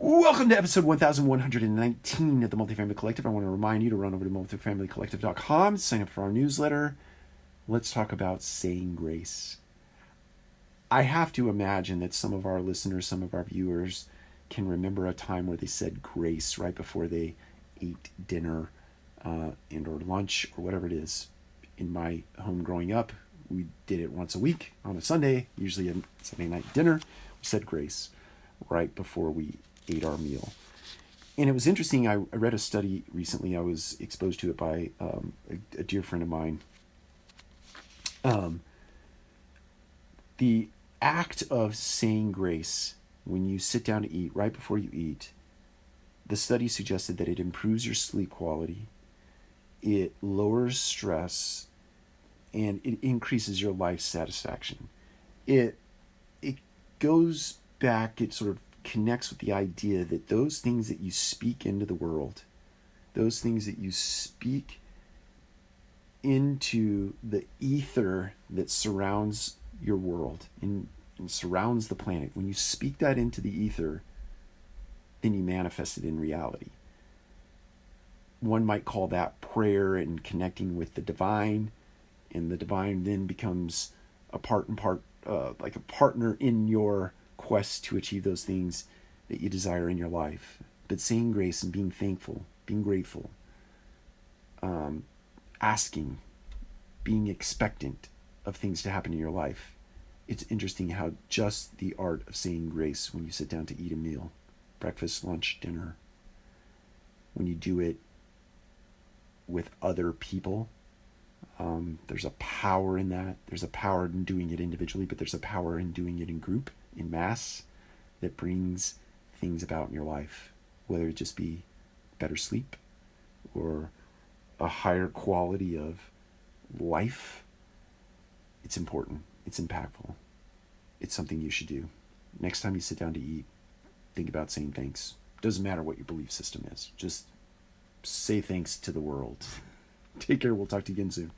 Welcome to episode 1119 of the Multifamily Collective. I want to remind you to run over to multifamilycollective.com, sign up for our newsletter. Let's talk about saying grace. I have to imagine that some of our listeners, some of our viewers can remember a time where they said grace right before they ate dinner and or lunch or whatever it is. In my home growing up, we did it once a week on a Sunday, usually a Sunday night dinner. We said grace right before we ate our meal. And it was interesting. I read a study recently. I was exposed to it by a dear friend of mine. The act of saying grace when you sit down to eat, right before you eat, the study suggested that it improves your sleep quality, it lowers stress, and it increases your life satisfaction. It goes back, it sort of connects with the idea that those things that you speak into the world, those things that you speak into the ether that surrounds your world and surrounds the planet, when you speak that into the ether, then you manifest it in reality. One might call that prayer and connecting with the divine, and the divine then becomes a part and part, like a partner in your quest to achieve those things that you desire in your life. But saying grace and being thankful, being grateful, asking, being expectant of things to happen in your life. It's interesting how just the art of saying grace when you sit down to eat a meal, breakfast, lunch, dinner, when you do it with other people, there's a power in that. There's a power in doing it individually, but there's a power in doing it in group, in mass, that brings things about in your life, whether it just be better sleep or a higher quality of life. It's important. It's impactful. It's something you should do. Next time you sit down to eat, think about saying thanks. Doesn't matter what your belief system is. Just say thanks to the world. Take care. We'll talk to you again soon.